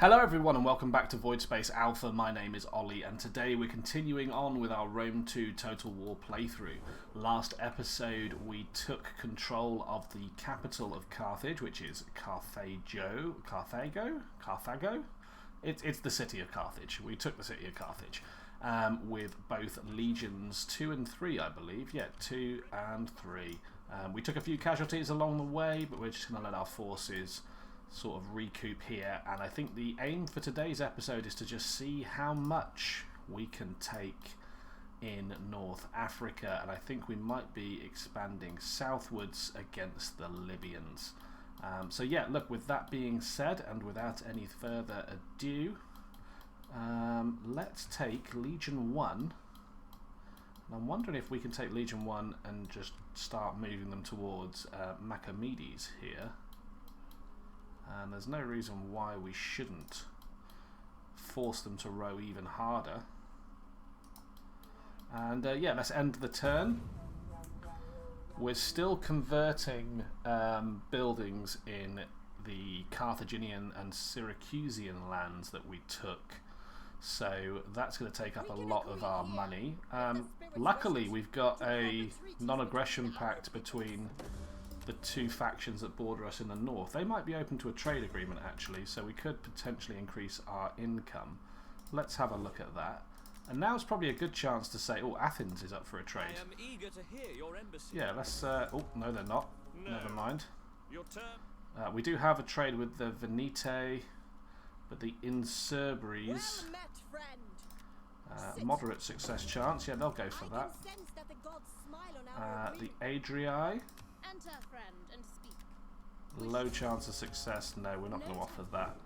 Hello everyone and welcome back to Voidspace Alpha. My name is Ollie and today we're continuing on with our Rome 2 Total War playthrough. Last episode we took control of the capital of Carthage, which is Carthago? It's the city of Carthage. We took the city of Carthage with both legions 2 and 3, I believe. Yeah, 2 and 3. We took a few casualties along the way, but we're just going to let our forces sort of recoup here, and I think the aim for today's episode is to just see how much we can take in North Africa, and I think we might be expanding southwards against the Libyans. So yeah, look, with that being said and without any further ado, let's take Legion 1, and I'm wondering if we can take Legion 1 and just start moving them towards Machamedes here. And there's no reason why we shouldn't force them to row even harder. And yeah, let's end the turn. We're still converting buildings in the Carthaginian and Syracusian lands that we took. So that's going to take up a lot of our money. Luckily, we've got a non-aggression pact between the two factions that border us in the north. They might be open to a trade agreement actually, so we could potentially increase our income. Let's have a look at that. And now's probably a good chance to say, oh, Athens is up for a trade. I am eager to hear your embassy. Yeah, let's oh no, they're not. No. Never mind. Your turn. We do have a trade with the Venetae, but the Insurbries, moderate success chance. Yeah, they'll go for that. The Adrii, Enter, friend, and speak. low chance of success. No, we're not going to offer that.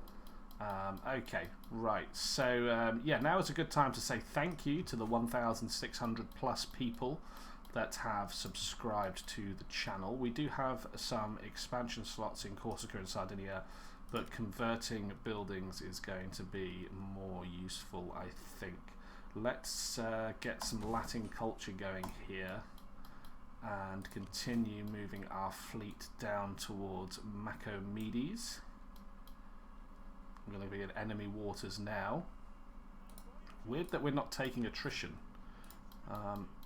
Okay, right. So yeah, now is a good time to say thank you to the 1,600 plus people that have subscribed to the channel. We do have some expansion slots in Corsica and Sardinia, but converting buildings is going to be more useful, I think. Let's get some Latin culture going here and continue moving our fleet down towards Machamedes. I'm going to be in enemy waters now. Weird that we're not taking attrition.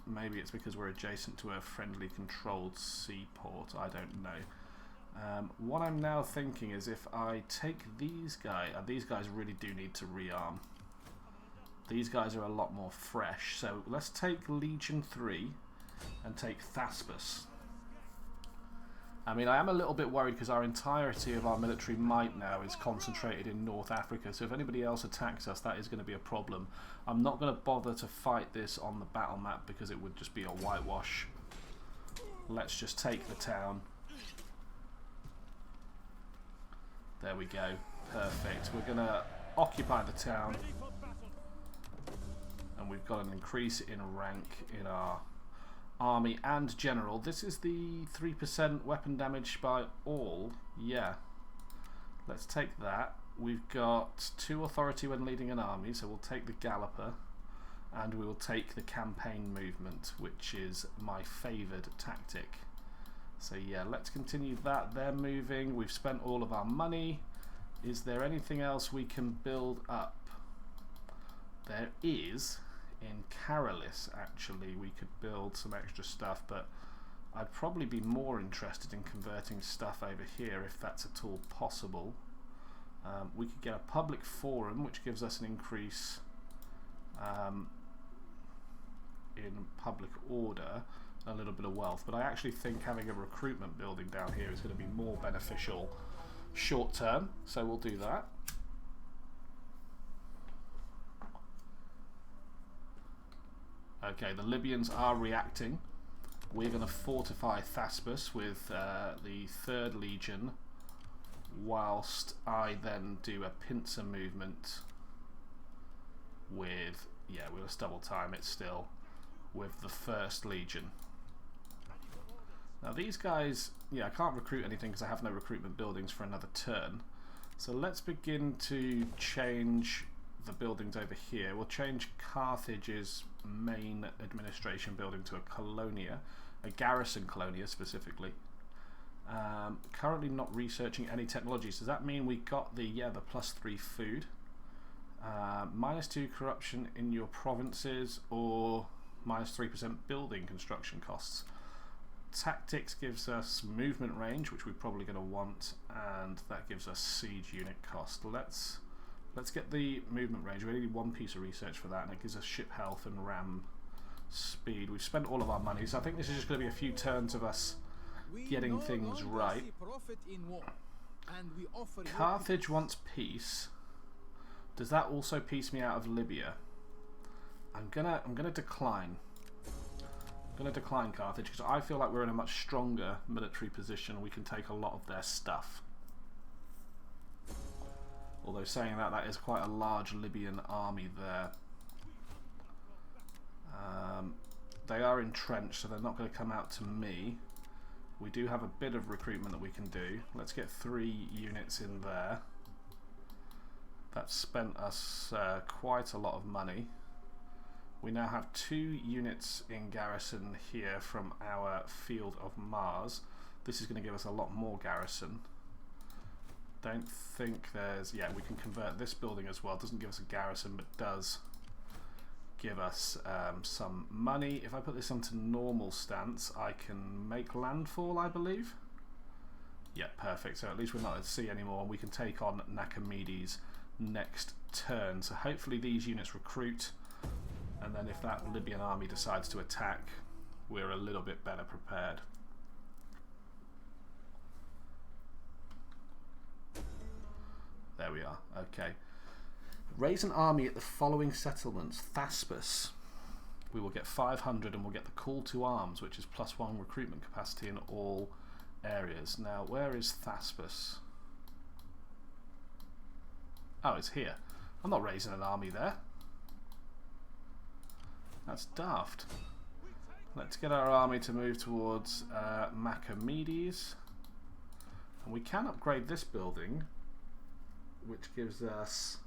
Maybe it's because we're adjacent to a friendly controlled seaport, I don't know. What I'm now thinking is if I take these guys really do need to rearm. These guys are a lot more fresh, so let's take Legion 3 and take Thaspus. I mean, I am a little bit worried because our entirety of our military might now is concentrated in North Africa, so if anybody else attacks us, that is going to be a problem. I'm not going to bother to fight this on the battle map because it would just be a whitewash. Let's just take the town. There we go. Perfect. We're going to occupy the town, and we've got an increase in rank in our army and general. This is the 3% weapon damage by all. Yeah, let's take that. We've got 2 authority when leading an army, so we'll take the Galloper, and we will take the campaign movement, which is my favoured tactic. So yeah, let's continue that. They're moving. We've spent all of our money. Is there anything else we can build up? There is. In Caralis, actually, we could build some extra stuff, but I'd probably be more interested in converting stuff over here if that's at all possible. We could get a public forum, which gives us an increase in public order, a little bit of wealth, but I actually think having a recruitment building down here is going to be more beneficial short term, so we'll do that. Okay, the Libyans are reacting. We're going to fortify Thaspus with the 3rd Legion, whilst I then do a pincer movement with, yeah, we'll just double time it still, with the 1st Legion. Now these guys, yeah, I can't recruit anything because I have no recruitment buildings for another turn. So let's begin to change the buildings over here. We'll change Carthage's main administration building to a colonia, a garrison colonia specifically. Currently not researching any technologies. Does that mean we got the +3 food? -2 corruption in your provinces, or -3% building construction costs. Tactics gives us movement range, which we're probably going to want, and that gives us siege unit cost. Let's get the movement range. We only need 1 piece of research for that, and it gives us ship health and ram speed. We've spent all of our money, so I think this is just going to be a few turns of us getting things right. Carthage wants peace. Does that also piece me out of Libya? I'm gonna decline. I'm gonna decline Carthage because I feel like we're in a much stronger military position. We can take a lot of their stuff. Although saying that, that is quite a large Libyan army there. They are entrenched, so they're not going to come out to me. We do have a bit of recruitment that we can do. Let's get 3 units in there. That spent us quite a lot of money. We now have 2 units in garrison here from our field of Mars. This is going to give us a lot more garrison. Don't think there's... yeah, we can convert this building as well. Doesn't give us a garrison, but does give us some money. If I put this onto normal stance, I can make landfall, I believe. Yeah, perfect. So at least we're not at sea anymore. We can take on Nachamedes next turn. So hopefully these units recruit, and then if that Libyan army decides to attack, we're a little bit better prepared. There we are. Okay. Raise an army at the following settlements. Thaspus. We will get 500, and we'll get the call to arms, which is +1 recruitment capacity in all areas. Now, where is Thaspus? Oh, it's here. I'm not raising an army there. That's daft. Let's get our army to move towards Nachamedes. And we can upgrade this building, which gives us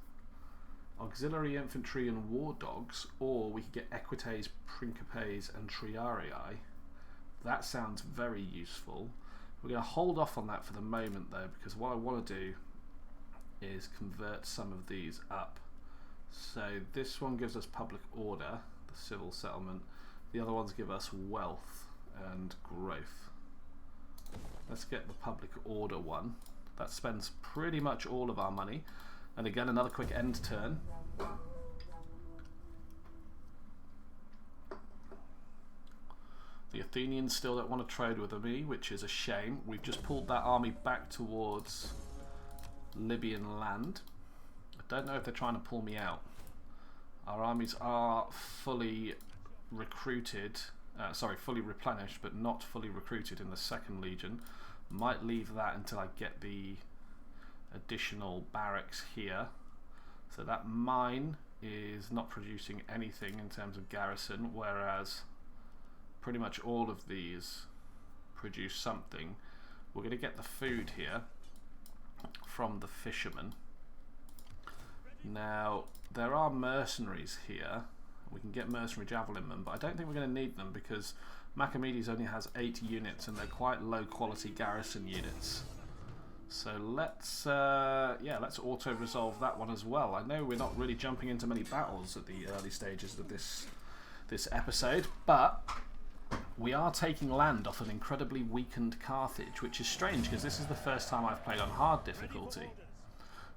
auxiliary infantry and war dogs, or we could get equites, principes and triarii. That sounds very useful. We're going to hold off on that for the moment though, because what I want to do is convert some of these up. So this one gives us public order, the civil settlement. The other ones give us wealth and growth. Let's get the public order one. That spends pretty much all of our money. And again, another quick end turn. The Athenians still don't want to trade with me, which is a shame. We've just pulled that army back towards Libyan land. I don't know if they're trying to pull me out. Our armies are fully recruited, fully replenished, but not fully recruited in the 2nd Legion. Might leave that until I get the additional barracks here. So that mine is not producing anything in terms of garrison, whereas pretty much all of these produce something. We're going to get the food here from the fishermen. Now, there are mercenaries here. We can get mercenary javelinmen, but I don't think we're going to need them because Nachamedes only has 8 units and they're quite low quality garrison units. So let's auto resolve that one as well. I know we're not really jumping into many battles at the early stages of this episode, but we are taking land off an incredibly weakened Carthage, which is strange because this is the first time I've played on hard difficulty.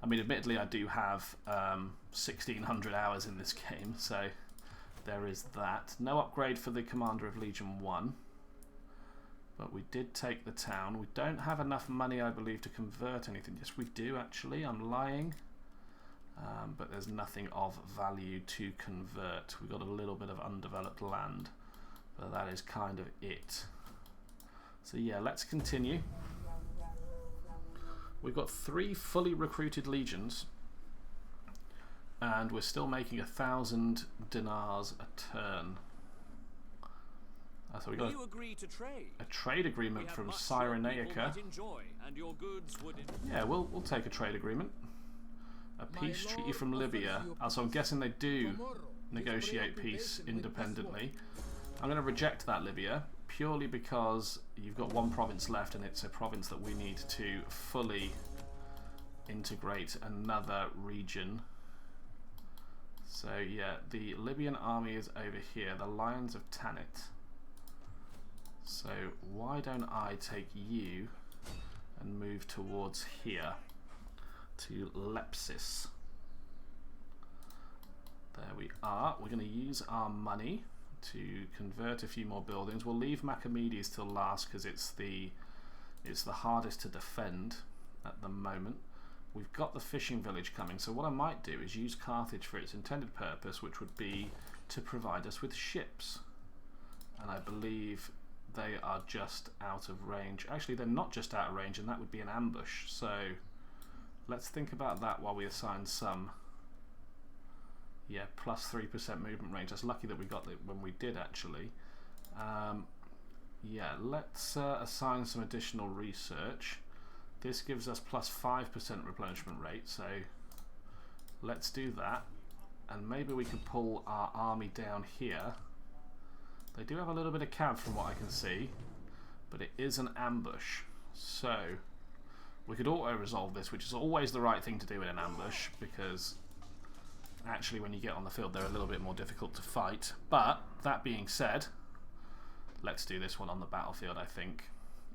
I mean, admittedly, I do have 1,600 hours in this game, so there is that. No upgrade for the commander of Legion 1. But we did take the town. We don't have enough money, I believe, to convert anything. Yes, we do, actually. I'm lying. But there's nothing of value to convert. We've got a little bit of undeveloped land. But that is kind of it. So yeah, let's continue. We've got 3 fully recruited legions. And we're still making 1,000 dinars a turn. So we got a trade agreement from Cyrenaica. Yeah, we'll take a trade agreement. A peace treaty from Libya. So I'm guessing they do negotiate peace independently. I'm going to reject that, Libya. purely because you've got one province left and it's a province that we need to fully integrate another region. So yeah, the Libyan army is over here, the Lions of Tanit. So why don't I take you and move towards here to Lepsis. There we are. We're going to use our money to convert a few more buildings. We'll leave Machamedes till last because it's the hardest to defend at the moment. We've got the fishing village coming, so what I might do is use Carthage for its intended purpose, which would be to provide us with ships. And I believe they are just out of range. Actually, they're not just out of range, and that would be an ambush. So let's think about that while we assign some. Yeah, plus 3% movement range. That's lucky that we got it when we did, actually. Yeah, let's assign some additional research. This gives us plus 5% replenishment rate, so let's do that. And maybe we could pull our army down here. They do have a little bit of cav from what I can see, but it is an ambush. So we could auto-resolve this, which is always the right thing to do in an ambush, because actually when you get on the field they're a little bit more difficult to fight. But that being said, let's do this one on the battlefield. I think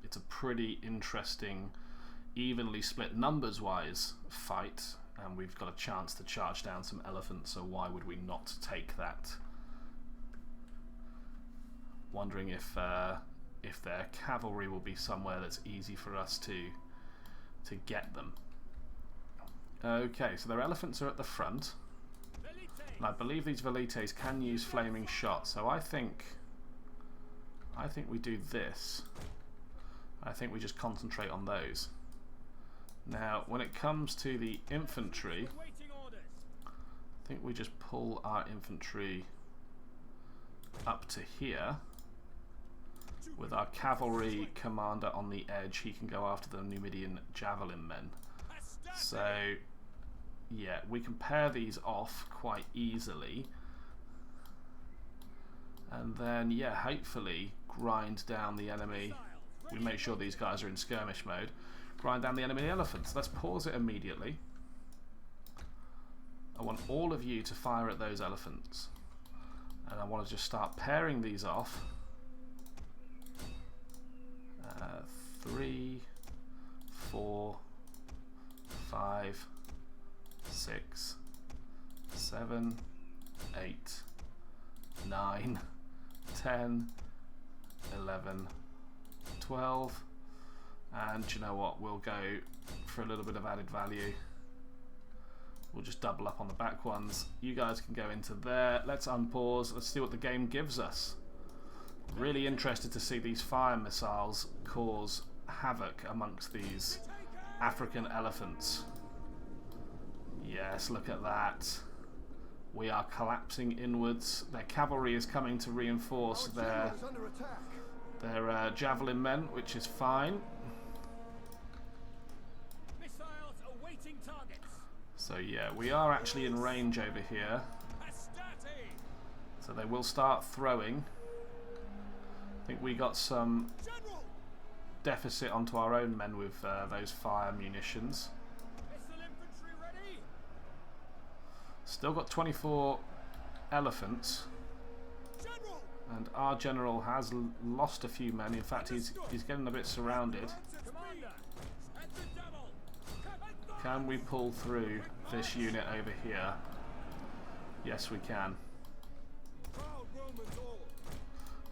it's a pretty interesting, evenly split numbers wise fight, and we've got a chance to charge down some elephants, so why would we not take that? Wondering if their cavalry will be somewhere that's easy for us to get them. Okay, so their elephants are at the front, and I believe these velites can use flaming shots, so I think we do this. I think we just concentrate on those. Now, when it comes to the infantry, I think we just pull our infantry up to here. With our cavalry commander on the edge, he can go after the Numidian javelin men. So, yeah, we can pair these off quite easily. And then, yeah, hopefully grind down the enemy. We make sure these guys are in skirmish mode. Grind down the enemy elephants. Let's pause it immediately. I want all of you to fire at those elephants. And I want to just start pairing these off. 3, 4, 5, 6, 7, 8, 9, 10, 11, 12, and you know what, we'll go for a little bit of added value. We'll just double up on the back ones. You guys can go into there. Let's unpause. Let's see what the game gives us. Really interested to see these fire missiles cause havoc amongst these African elephants. Yes, look at that. We are collapsing inwards. Their cavalry is coming to reinforce their javelin men, which is fine. So yeah, we are actually in range over here. So they will start throwing. I think we got some deficit onto our own men with those fire munitions. Still got 24 elephants. And our general has lost a few men. In fact, he's getting a bit surrounded. Can we pull through this unit over here? Yes, we can.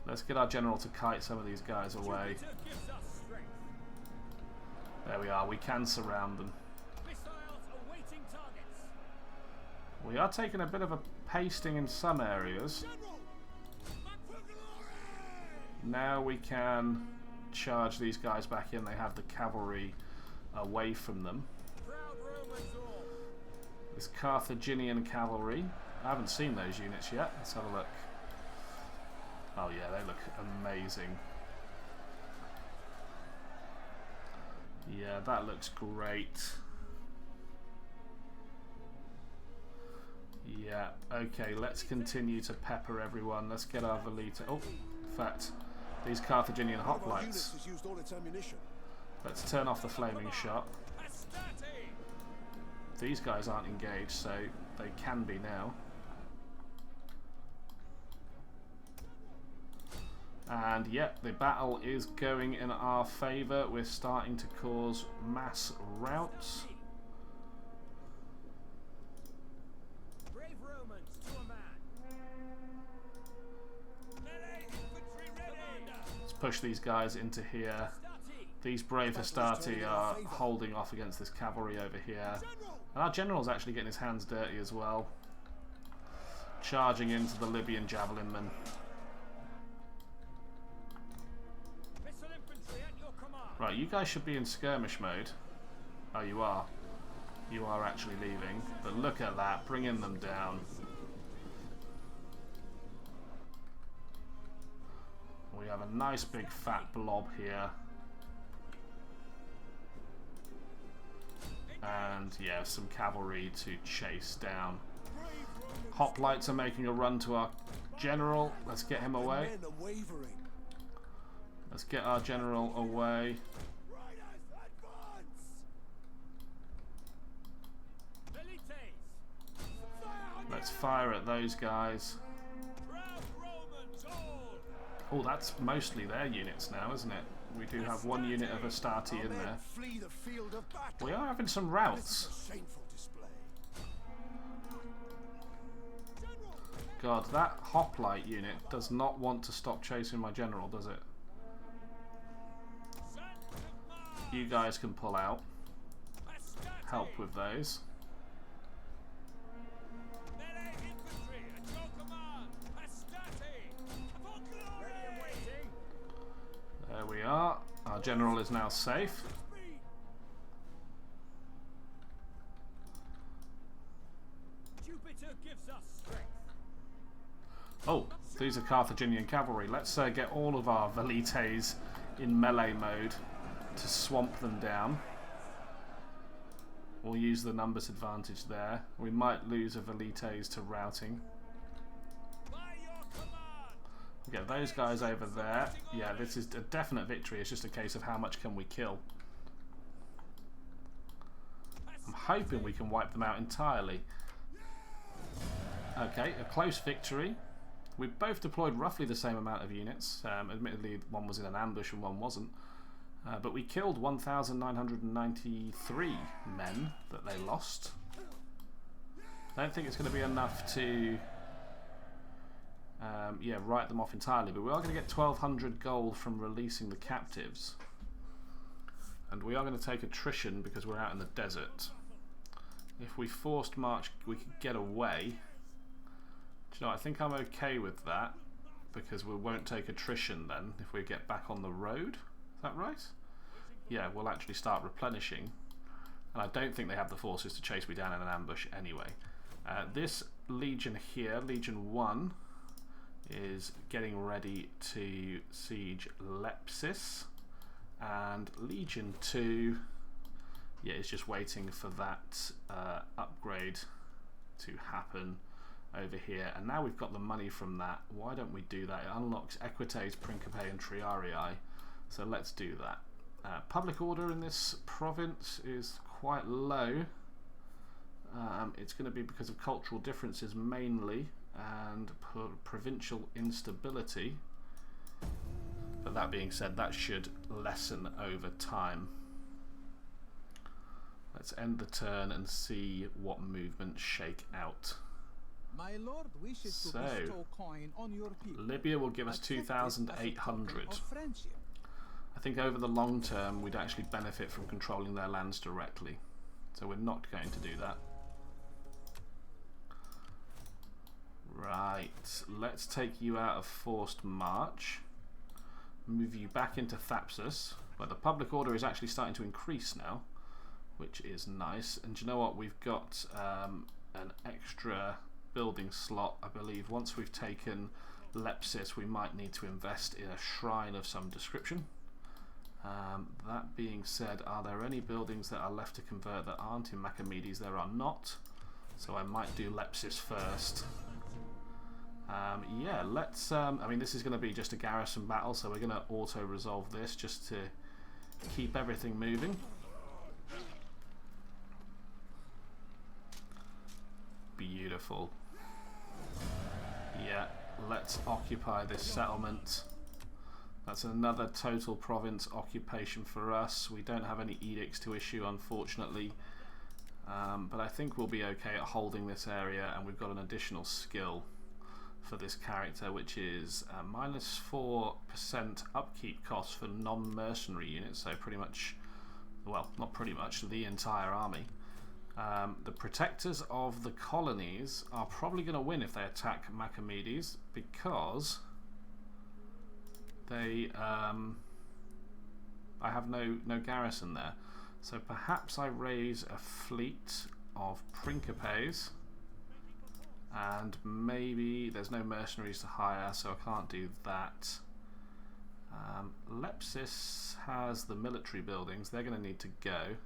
Let's get our general to kite some of these guys away. There we are. We can surround them. We are taking a bit of a pasting in some areas. Now we can charge these guys back in. They have the cavalry away from them. This Carthaginian cavalry. I haven't seen those units yet. Let's have a look. Oh yeah, they look amazing. Yeah, that looks great. Yeah, okay, let's continue to pepper everyone. Let's get our Velita. Oh, in fact, these Carthaginian hoplites. Let's turn off the flaming shot. These guys aren't engaged, so they can be now. And yep, the battle is going in our favour. We're starting to cause mass routs. Brave Romans to a man. Melee infantry ready. Let's push these guys into here. These brave Hastati are holding off against this cavalry over here. And our general's actually getting his hands dirty as well. Charging into the Libyan javelin-men. Right, you guys should be in skirmish mode. Oh, you are. You are actually leaving. But look at that, bringing them down. We have a nice big fat blob here. And yeah, some cavalry to chase down. Hoplites are making a run to our general. Let's get him away. Let's get our general away. Let's fire at those guys. Oh, that's mostly their units now, isn't it? We do have one unit of Hastati in there. We are having some routs. God, that hoplite unit does not want to stop chasing my general, does it? You guys can pull out. Help with those. There we are. Our general is now safe. Oh, these are Carthaginian cavalry. Let's get all of our velites in melee mode to swamp them down. We'll use the numbers advantage there. We might lose a velites to routing. Get those guys over there. Yeah, this is a definite victory. It's just a case of how much can we kill. I'm hoping we can wipe them out entirely. Okay, a close victory. We both deployed roughly the same amount of units. Admittedly, one was in an ambush and one wasn't. But we killed 1,993 men that they lost. I don't think it's going to be enough to yeah, write them off entirely, but we are going to get 1,200 gold from releasing the captives. And we are going to take attrition because we're out in the desert. If we forced march, we could get away. Do you know, I think I'm okay with that, because we won't take attrition then if we get back on the road. Is that right? Yeah, we'll actually start replenishing. And I don't think they have the forces to chase me down in an ambush anyway. This legion here, Legion 1, is getting ready to siege Lepsis, and Legion 2, yeah, is just waiting for that upgrade to happen over here. And now we've got the money from that, why don't we do that? It unlocks Equites, Principe and Triarii, so let's do that. Public order in this province is quite low. It's going to be because of cultural differences mainly, and provincial instability. But that being said, that should lessen over time. Let's end the turn and see what movements shake out. My lord wishes to bestow coin on your people. Libya will give us 2,800. I think over the long term we'd actually benefit from controlling their lands directly, so we're not going to do that. Right, let's take you out of forced march, move you back into Thapsus, where the public order is actually starting to increase now, which is nice. And you know what, we've got an extra building slot, I believe. Once we've taken Lepsis, we might need to invest in a shrine of some description. That being said, are there any buildings that are left to convert that aren't in Machamedes? There are not, so I might do Lepsis first. Yeah, let's... I mean, this is going to be just a garrison battle, so we're going to auto-resolve this just to keep everything moving. Beautiful. Yeah, let's occupy this settlement. That's another total province occupation for us. We don't have any edicts to issue, unfortunately. But I think we'll be okay at holding this area, and we've got an additional skill for this character, which is minus 4% upkeep costs for non-mercenary units, so pretty much, well, not pretty much, the entire army. The protectors of the colonies are probably going to win if they attack Machamedes, because they I have no garrison there. So perhaps I raise a fleet of Principes, and maybe there's no mercenaries to hire, so I can't do that. Lepsis has the military buildings, they're going to need to go.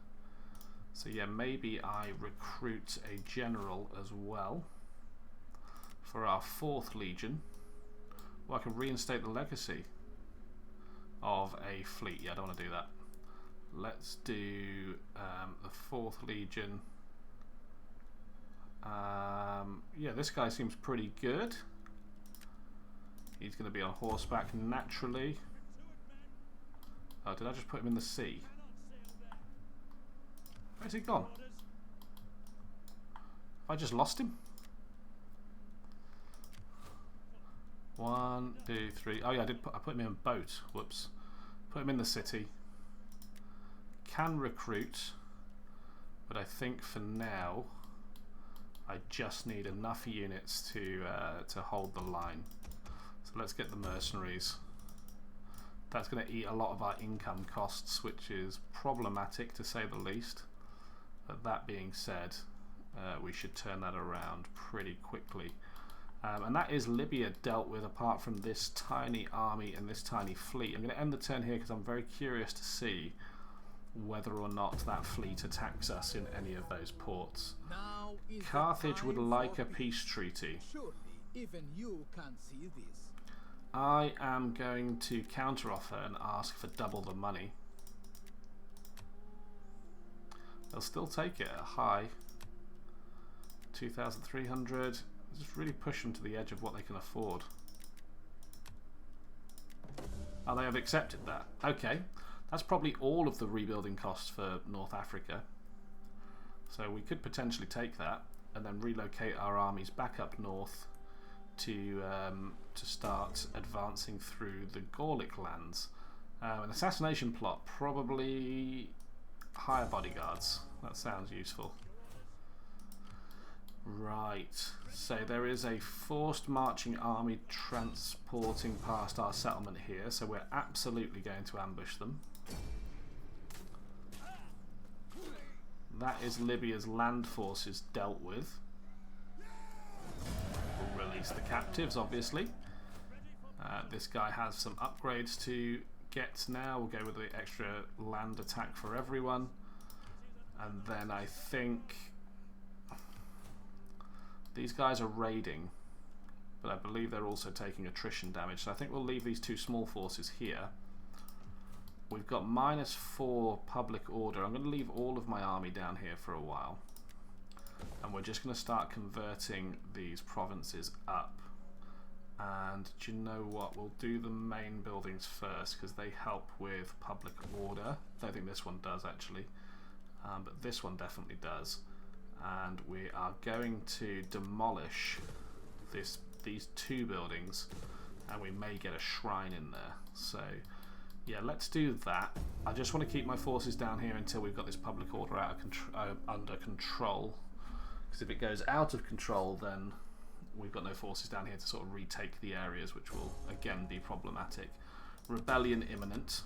So yeah, maybe I recruit a general as well for our 4th Legion. Well, I can reinstate the legacy of a fleet. Yeah, I don't want to do that. Let's do the 4th Legion. Yeah, this guy seems pretty good. He's going to be on horseback naturally. Oh, did I just put him in the sea? Where's he gone? Have I just lost him? 1, 2, 3. Oh yeah, I put him in a boat. Whoops. Put him in the city. Can recruit, but I think for now I just need enough units to hold the line. So let's get the mercenaries. That's going to eat a lot of our income costs, which is problematic to say the least. But that being said, we should turn that around pretty quickly. And that is LYBIA dealt with, apart from this tiny army and this tiny fleet. I'm going to end the turn here because I'm very curious to see whether or not that fleet attacks us in any of those ports. Carthage would like a peace treaty. Surely, even you can see this. I am going to counteroffer and ask for double the money. They'll still take it at high. 2,300. Just really push them to the edge of what they can afford. Oh, they have accepted that. Okay. That's probably all of the rebuilding costs for North Africa. So we could potentially take that and then relocate our armies back up north to start advancing through the Gallic lands. An assassination plot, probably hire bodyguards. That sounds useful. Right, so there is a forced marching army transporting past our settlement here, so we're absolutely going to ambush them. That is LYBIA's land forces dealt with. We'll release the captives, obviously. This guy has some upgrades to get now. We'll go with the extra land attack for everyone. And then I think these guys are raiding, but I believe they're also taking attrition damage. So I think we'll leave these 2 small forces here. We've got -4 public order. I'm going to leave all of my army down here for a while. And we're just going to start converting these provinces up. And do you know what? We'll do the main buildings first because they help with public order. I don't think this one does actually, but this one definitely does. And we are going to demolish these 2 buildings, and we may get a shrine in there. So yeah, let's do that. I just want to keep my forces down here until we've got this public order under control, because if it goes out of control, then we've got no forces down here to sort of retake the areas, which will again be problematic. Rebellion imminent.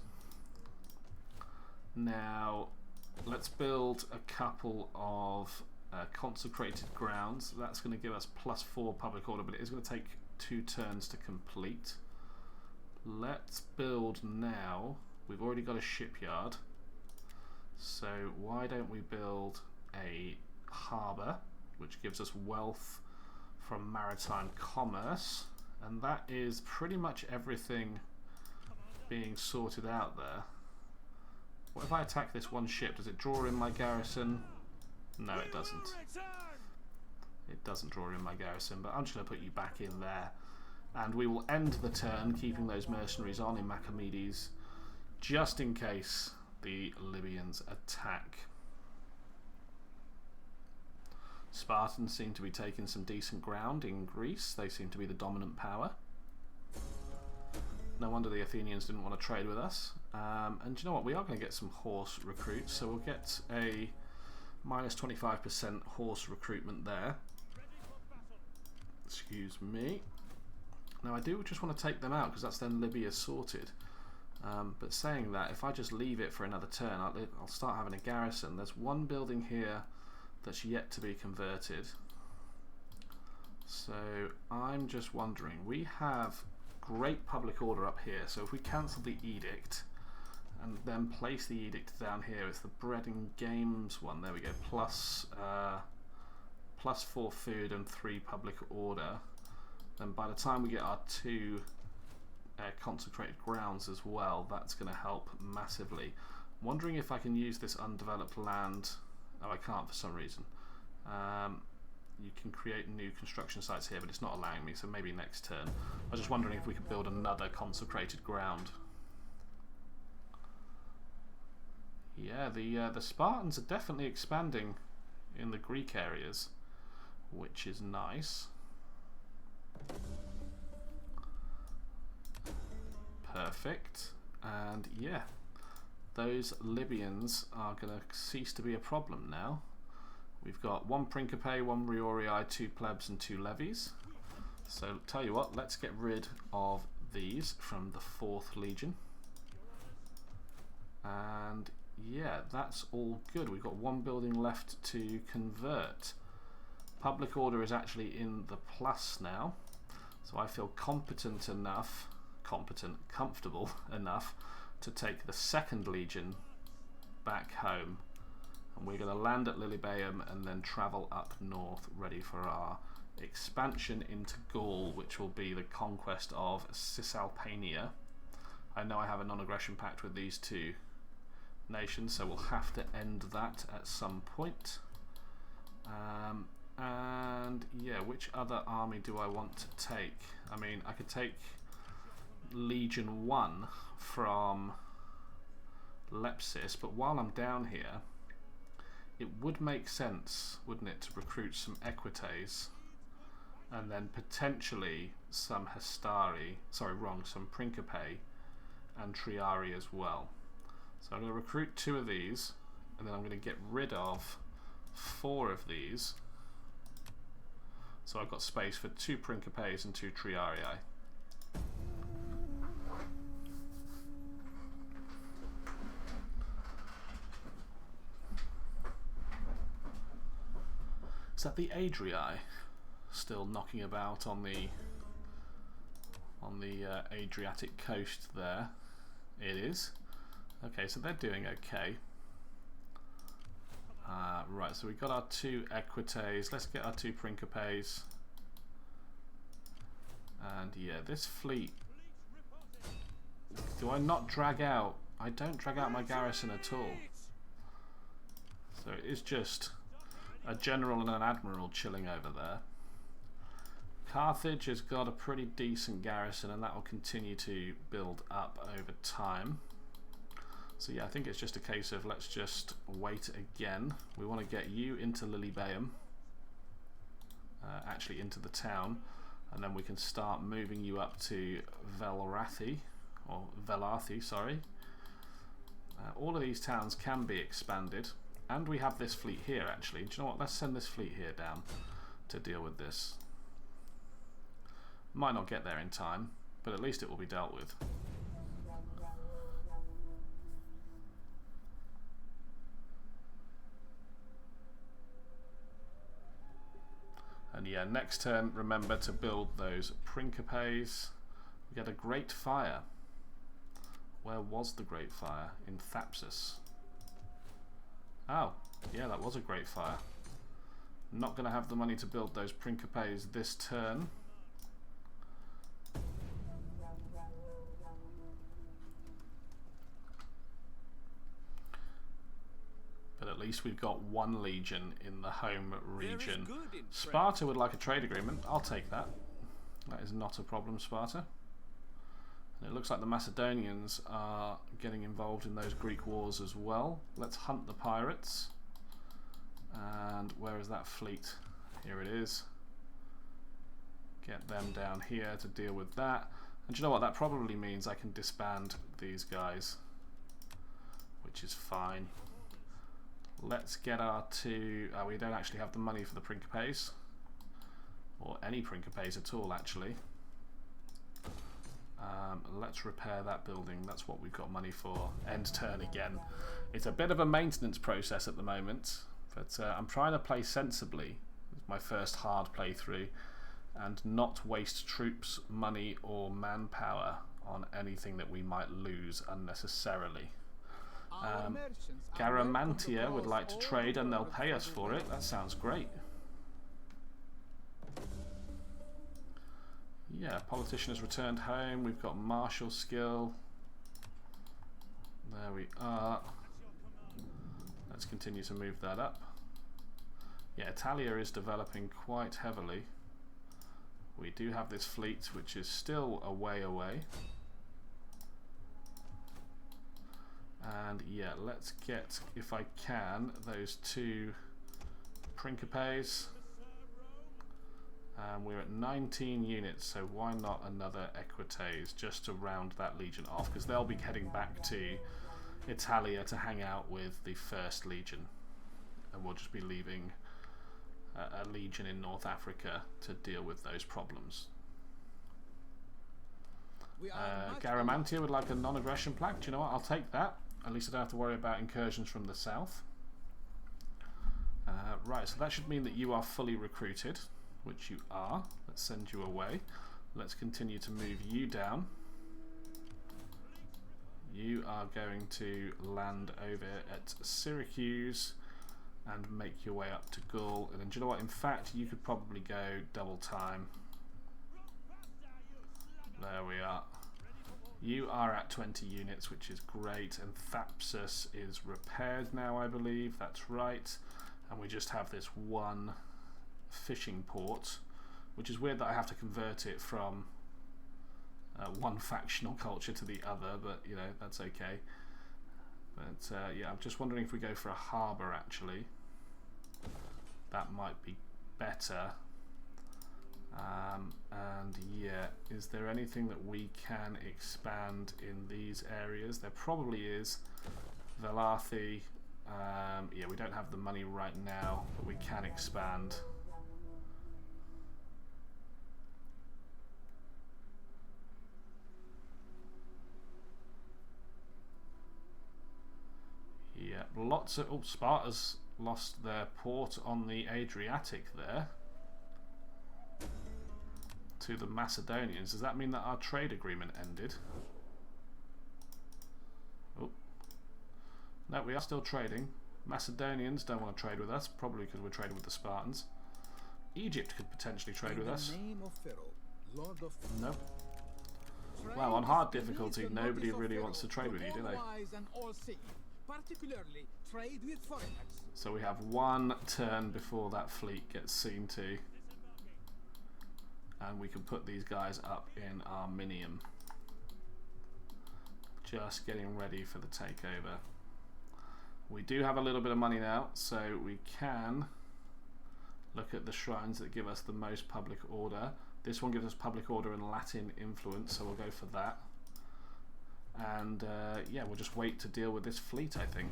Now let's build a couple of consecrated grounds. That's going to give us +4 public order, but it is going to take 2 turns to complete. Let's build now. We've already got a shipyard, so why don't we build a harbour, which gives us wealth from maritime commerce, and that is pretty much everything being sorted out there. What if I attack this one ship? Does it draw in my garrison? No, it doesn't. It doesn't draw in my garrison, but I'm just going to put you back in there. And we will end the turn keeping those mercenaries on in Machamedes, just in case the Libyans attack. Spartans seem to be taking some decent ground in Greece. They seem to be the dominant power. No wonder the Athenians didn't want to trade with us. And you know what? We are going to get some horse recruits, so we'll get a minus 25% horse recruitment there. Excuse me. Now I do just want to take them out because that's then Libya sorted. But saying that, if I just leave it for another turn, I'll start having a garrison. There's one building here that's yet to be converted. So I'm just wondering, we have great public order up here, so if we cancel the edict and then place the edict down here, it's the bread and games one, there we go, plus 4 food and 3 public order. Then by the time we get our 2 consecrated grounds as well, that's going to help massively. Wondering if I can use this undeveloped land. Oh, I can't for some reason. You can create new construction sites here, but it's not allowing me, so maybe next turn. I was just wondering if we could build another consecrated ground. Yeah, the Spartans are definitely expanding in the Greek areas, which is nice. Perfect. And yeah, those Libyans are going to cease to be a problem now. We've got 1 Principe, 1 Riorii, 2 plebs and 2 levies. So tell you what, let's get rid of these from the 4th Legion. And yeah, that's all good. We've got 1 building left to convert. Public order is actually in the plus now, so I feel comfortable enough to take the 2nd Legion back home, and we're going to land at LYBIA and then travel up north, ready for our expansion into Gaul, which will be the conquest of Cisalpania. I know I have a non-aggression pact with these 2 nations, so we'll have to end that at some point. And yeah, which other army do I want to take? I mean, I could take Legion 1 from Lepsis, but while I'm down here, it would make sense, wouldn't it, to recruit some Equites and then potentially some some Principe and Triarii as well. So I'm going to recruit 2 of these, and then I'm going to get rid of 4 of these. So I've got space for 2 Principes and 2 Triarii. Is that the Adrii still knocking about on the Adriatic coast there? It is. Okay, so they're doing okay. Right, so we've got our 2 Equites. Let's get our 2 Principes. And yeah, this fleet. Do I not drag out? I don't drag out my garrison at all. So it is just a general and an admiral chilling over there. Carthage has got a pretty decent garrison, and that will continue to build up over time. So yeah, I think it's just a case of let's just wait again. We want to get you into LYBIA, actually into the town, and then we can start moving you up to Velathi, sorry. All of these towns can be expanded, and we have this fleet here actually. Do you know what? Let's send this fleet here down to deal with this. Might not get there in time, but at least it will be dealt with. And yeah, next turn, remember to build those Principes. We get a Great Fire. Where was the Great Fire? In Thapsus. Oh, yeah, that was a Great Fire. Not going to have the money to build those Principes this turn. But at least we've got one legion in the home region. Sparta would like a trade agreement. I'll take that. That is not a problem, Sparta. And it looks like the Macedonians are getting involved in those Greek wars as well. Let's hunt the pirates. And where is that fleet? Here it is. Get them down here to deal with that. And do you know what? That probably means I can disband these guys, which is fine. Let's get our two... we don't actually have the money for the Principes. Or any Principes at all, actually. Let's repair that building. That's what we've got money for. End turn again. It's a bit of a maintenance process at the moment. But I'm trying to play sensibly. It's my first hard playthrough. And not waste troops, money or manpower on anything that we might lose unnecessarily. Garamantia would like to trade and they'll pay us for it. That sounds great. Yeah, politician has returned home. We've got martial skill. There we are. Let's continue to move that up. Yeah, Italia is developing quite heavily. We do have this fleet which is still a way away. And yeah, let's get, if I can, those two Principes. We're at 19 units, so why not another Equites just to round that legion off, because they'll be heading back to Italia to hang out with the 1st Legion, and we'll just be leaving a legion in North Africa to deal with those problems. Garamantia would like a non-aggression plaque. Do you know what? I'll take that. At least I don't have to worry about incursions from the south. Right, so that should mean that you are fully recruited, which you are. Let's send you away. Let's continue to move you down. You are going to land over at Syracuse and make your way up to Gaul. And then, do you know what? In fact, you could probably go double time. There we are. You are at 20 units, which is great, and Thapsus is repaired now, I believe. That's right. And we just have this one fishing port, which is weird that I have to convert it from one factional culture to the other, but you know, that's okay. But yeah, I'm just wondering if we go for a harbour, actually. That might be better. And yeah, is there anything that we can expand in these areas? There probably is. Velathi, yeah, we don't have the money right now, but we can expand. Yeah, lots of... Oh, Sparta's lost their port on the Adriatic there to the Macedonians. Does that mean that our trade agreement ended? Oh. No, we are still trading. Macedonians don't want to trade with us, probably because we're trading with the Spartans. Egypt could potentially trade with us. Nope. Well, on hard difficulty, nobody really wants to trade with you, do they? Particularly trade with foreigners. So we have one turn before that fleet gets seen to, and we can put these guys up in Arminium, just getting ready for the takeover. We do have a little bit of money now, so we can look at the shrines that give us the most public order. This one gives us public order and Latin influence, so we'll go for that. And yeah, we'll just wait to deal with this fleet, I think.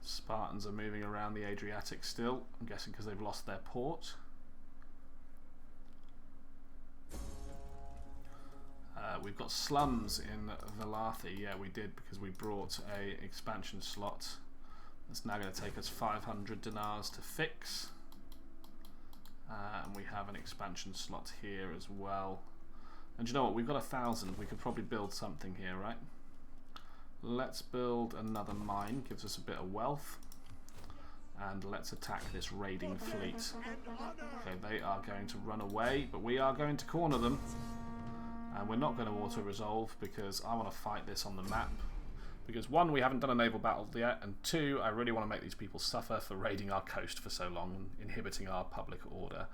Spartans are moving around the Adriatic still, I'm guessing because they've lost their port. We've got slums in Velathi. Yeah, we did, because we brought a expansion slot. That's now going to take us 500 dinars to fix. And we have an expansion slot here as well. And you know what? We've got 1,000. We could probably build something here, right? Let's build another mine, gives us a bit of wealth. And let's attack this raiding fleet. Okay, they are going to run away, but we are going to corner them. And we're not going to auto-resolve because I want to fight this on the map. Because one, we haven't done a naval battle yet, and two, I really want to make these people suffer for raiding our coast for so long and inhibiting our public order.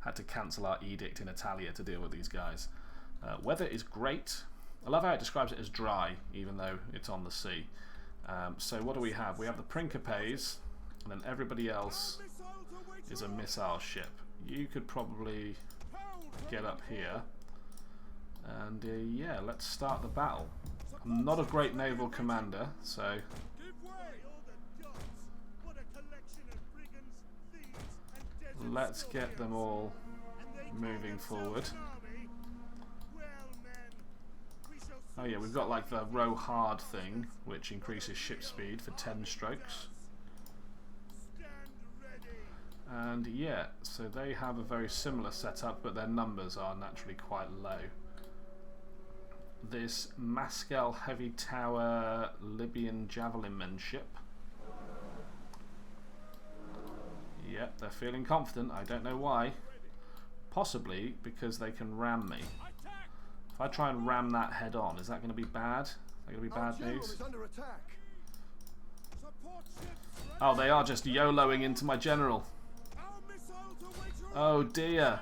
Had to cancel our edict in Italia to deal with these guys. Weather is great. I love how it describes it as dry, even though it's on the sea. So what do we have? We have the Principes. And then everybody else is a missile ship. You could probably get up here. And yeah, let's start the battle. I'm not a great naval commander, so... let's get them all moving forward. Oh yeah, we've got like the row hard thing, which increases ship speed for 10 strokes. And yeah, so they have a very similar setup, but their numbers are naturally quite low. This Mascal Heavy Tower Libyan Javelinman ship. Yep, they're feeling confident. I don't know why. Possibly because they can ram me. If I try and ram that head on, is that going to be bad? Is that going to be bad news? Oh, they are just YOLOing into my general. Oh dear.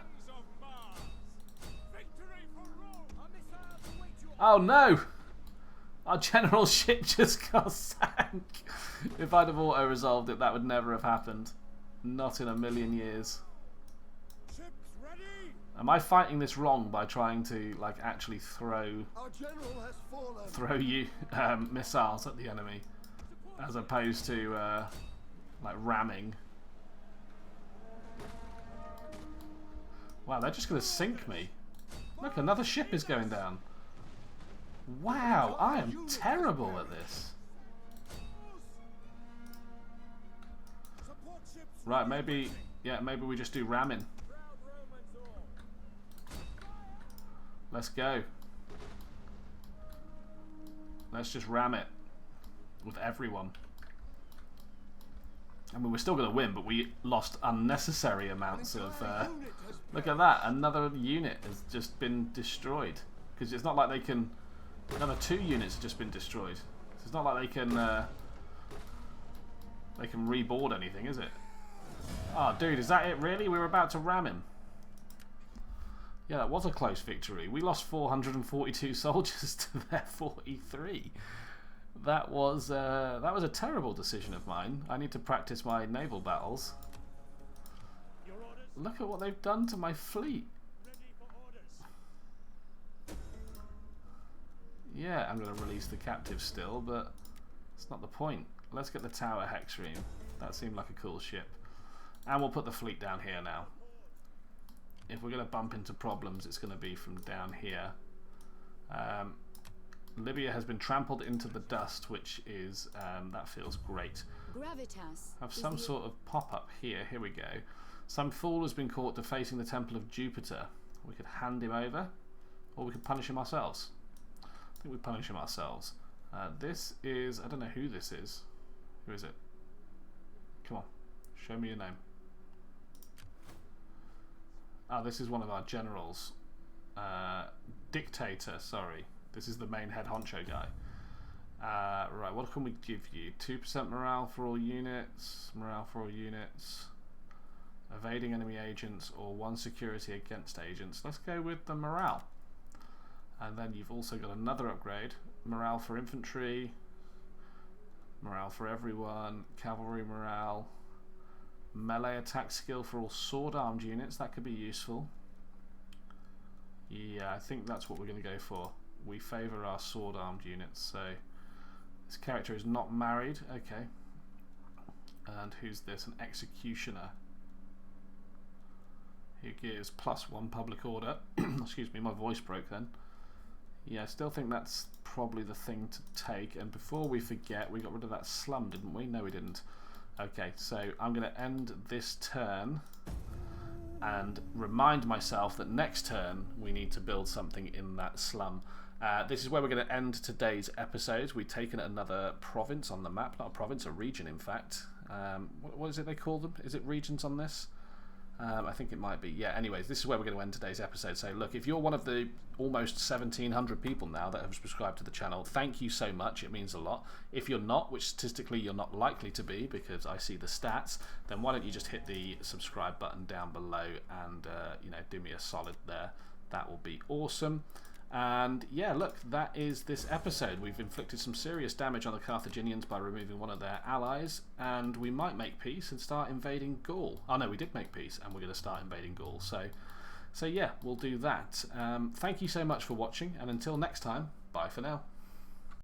Oh no! Our general ship just got sank. If I'd have auto-resolved it, that would never have happened. Not in a million years. Am I fighting this wrong by trying to like actually throw you missiles at the enemy as opposed to like ramming? Wow, they're just going to sink me. Look, another ship is going down. Wow, I am terrible at this. Right, maybe we just do ramming. Let's go. Let's just ram it with everyone. I mean, we're still going to win, but we lost unnecessary amounts of... look at that, another unit has just been destroyed. Because it's not like they can... Another 2 units have just been destroyed. So it's not like they can reboard anything, is it? Oh, dude, is that it really? We were about to ram him. Yeah, that was a close victory. We lost 442 soldiers to their 43. That was a terrible decision of mine. I need to practice my naval battles. Look at what they've done to my fleet. Yeah, I'm going to release the captive still, but it's not the point. Let's get the tower Hexream. That seemed like a cool ship. And we'll put the fleet down here now. If we're going to bump into problems, it's going to be from down here. Libya has been trampled into the dust, which is, that feels great. Gravitas. Have some sort of pop-up here. Here we go. Some fool has been caught defacing the Temple of Jupiter. We could hand him over, or we could punish him ourselves. I think we punish him ourselves. This is... I don't know who this is. Who is it? Come on. Show me your name. Oh, this is one of our generals. Dictator, sorry. This is the main head honcho guy. Right, what can we give you? 2% morale for all units. Morale for all units. Evading enemy agents or 1 security against agents. Let's go with the morale. And then you've also got another upgrade. Morale for infantry. Morale for everyone. Cavalry morale. Melee attack skill for all sword-armed units. That could be useful. Yeah, I think that's what we're going to go for. We favour our sword-armed units. So this character is not married. Okay. And who's this? An executioner. Who gives +1 public order. Excuse me, my voice broke then. Yeah, I still think that's probably the thing to take. And before we forget, we got rid of that slum, didn't we? No, we didn't. Okay, so I'm going to end this turn and remind myself that next turn we need to build something in that slum. This is where we're going to end today's episode. We've taken another province on the map. Not a province, a region, in fact. What is it they call them? Is it regions on this? I think it might be. Yeah, anyways, this is where we're going to end today's episode. So, look, if you're one of the almost 1,700 people now that have subscribed to the channel, thank you so much. It means a lot. If you're not, which statistically you're not likely to be because I see the stats, then why don't you just hit the subscribe button down below and, you know, do me a solid there. That will be awesome. And yeah, look, that is this episode. We've inflicted some serious damage on the Carthaginians by removing one of their allies, and we might make peace and start invading Gaul. Oh no, we did make peace, and we're going to start invading Gaul. So yeah, we'll do that. Thank you so much for watching, and until next time, bye for now.